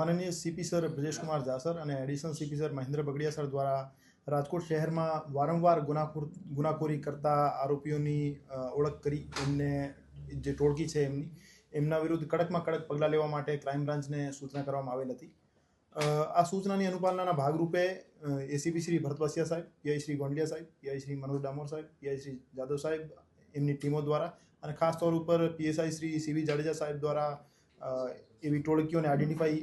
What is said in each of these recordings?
માનનીય CP sir Brajesh Kumar Jha sir અને additional CP sir Mahendra Bagdia sir દ્વારા રાજકોટ શહેરમાં વારંવાર ગુનાખોરી કરતા આરોપીઓની ઓળખ કરી એમને જે ટોળકી છે એમના વિરુદ્ધ કડકમાં કડક પગલાં લેવા માટે ક્રાઇમ બ્રાન્ચને સૂચના કરવામાં આવેલ હતી. આ સૂચનાની અનુપાલનાના ભાગરૂપે એસીપી શ્રી ભરત વસિયા સાહેબ, પીઆઈ શ્રી ગોંડલિયા સાહેબ, પીઆઈ શ્રી મનોજ ડામોર સાહેબ, પીઆઈ શ્રી જાદવ સાહેબ એમની ટીમો દ્વારા અને ખાસ તौर ઉપર પીએસઆઈ શ્રી સીવી જાડેજા સાહેબ દ્વારા એવી ટોળકીઓને આઈડેન્ટિફાઈ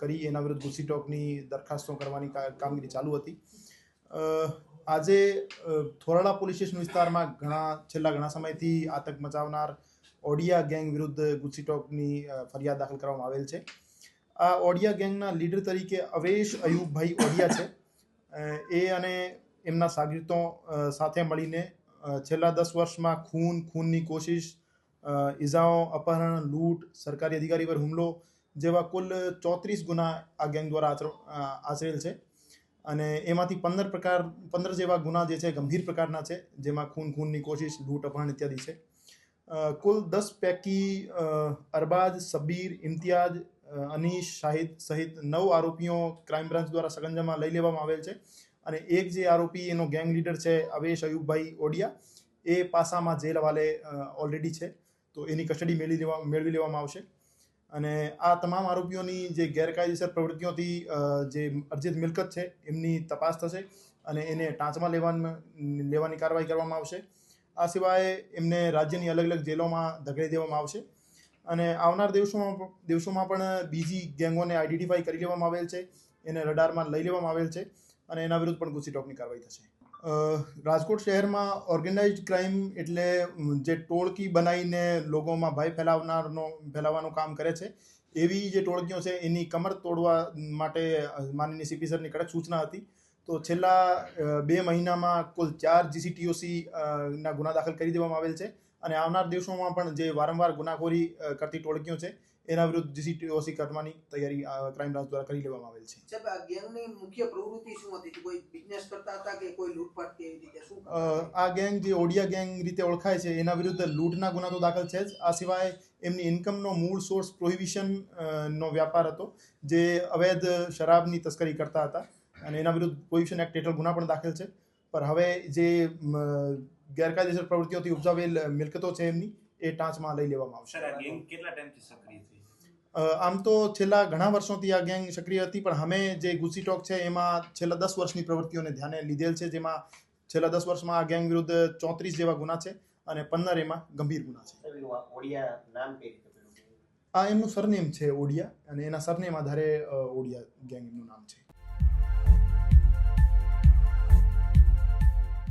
કરી એના વિરુદ્ધ ગુસ્સી ટોકની દરખાસ્તો કરવાની કામગીરી ચાલુ હતી. આજે થોરાળા પોલીસ સ્ટેશન વિસ્તારમાં છેલ્લા ઘણા સમયથી આતંક મચાવનાર ઓડિયા ગેંગ વિરુદ્ધ ગુસ્સી ટોકની ફરિયાદ દાખલ કરવામાં આવેલ છે. આ ઓડિયા ગેંગના લીડર તરીકે અવેશ અયુબભાઈ ઓડિયા છે. એ અને એમના શાગીર્દો સાથે મળીને છેલ્લા 10 વર્ષમાં ખૂનની કોશિશ, ઇજાઓ, અપહરણ, લૂંટ, સરકારી અધિકારી પર હુમલો જેવા કુલ 34 ગુના આ ગેંગ દ્વારા આચરેલ છે. અને એમાંથી 15 જેવા ગુના જે છે ગંભીર પ્રકારના છે, જેમાં ખૂનની કોશિશ, લૂંટ, અપહરણ ઇત્યાદિ છે. કુલ 10 પૈકી અરબાજ, સબીર, ઇમ્તિયાજ, અનીશ, શાહિદ સહિત 9 આરોપીઓ ક્રાઇમ બ્રાન્ચ દ્વારા સગંજામાં લઈ લેવામાં આવેલ છે. અને એક જે આરોપી એનો ગેંગ લીડર છે અવેશ અયુબભાઈ ઓડિયા, એ પાસામાં જેલ હવાલે ઓલરેડી છે, તો એની કસ્ટડી મેળવી લેવામાં આવશે. અને આ તમામ આરોપીઓની જે ગેરકાયદેસર પ્રવૃત્તિઓથી જે અર્જિત મિલકત છે એમની તપાસ થશે અને એને ટાંચમાં લેવાની કાર્યવાહી કરવામાં આવશે. આ સિવાય એમને રાજ્યની અલગ અલગ જેલોમાં ધકેલી દેવામાં આવશે. અને આવનાર દિવસોમાં પણ બીજી ગેંગોને આઈડેન્ટિફાઈ કરી લેવામાં આવેલ છે, એને રડારમાં લઈ લેવામાં આવેલ છે અને એના વિરુદ્ધ પણ ગુસ્સી ટોકની કાર્યવાહી થશે. રાજકોટ શહેરમાં ઓર્ગેનાઇઝડ ક્રાઇમ એટલે જે ટોળકી બનાવીને લોકોમાં ભય ફેલાવવાનું કામ કરે છે, એવી જે ટોળકીઓ છે એની કમર તોડવા માટે માનનીય સીપી સરની કડક સૂચના હતી. તો છેલ્લા 2 મહિનામાં કુલ 4 જીસીટીઓસી ના ગુના દાખલ કરી દેવામાં આવેલ છે. અને આવનાર દિવસોમાં પણ જે વારંવાર ગુનાખોરી કરતી ટોળકીઓ છે એના વિરુદ્ધ જીસીટીઓસી કરવાની તૈયારી ક્રાઇમ બ્રાન્ચ દ્વારા કરી લેવામાં આવેલ છે. સાહેબ, આ ગેંગની મુખ્ય પ્રવૃત્તિ શું હતી? કોઈ બિઝનેસ કરતા હતા કે કોઈ લૂંટફાટ કે એવી રીતે શું? આ ગેંગ જે ઓડિયા ગેંગ રીતે ઓળખાય છે એના વિરુદ્ધ લૂંટના ગુના તો દાખલ છે જ. આ સિવાય એમની ઇન્કમનો મૂળ સોર્સ પ્રોહિબિશન નો વ્યાપાર હતો, જે અવૈધ શરાબની તસ્કરી કરતા હતા અને એના વિરુદ્ધ પ્રોહિબિશન એક્ટ હેઠળ ગુના પણ દાખલ છે. પર હવે જે ગેરકાયદેસર પ્રવૃત્તિઓથી ઉપજાવેલ મિલકતો છે એમની એ ટાંચમાં લઈ લેવામાં આવશે. સર, આ ગેંગ કેટલા ટાઈમથી સક્રિય છે? આમ તો છેલ્લા ઘણા વર્ષોથી આ ગેંગ સક્રિય હતી, પણ અમે જે ગુસ્સી ટોક છે એમાં છેલ્લા 10 વર્ષની પ્રવૃત્તિઓને ધ્યાને લીધેલ છે, જેમાં છેલ્લા 10 વર્ષમાં આ ગેંગ વિરુદ્ધ 34 જેવા ગુના છે અને 15 એમાં ગંભીર ગુના છે. આ એમનું સરનેમ છે ઓડિયા, અને એના સરનેમ આધારે ઓડિયા ગેંગ એમનું નામ છે.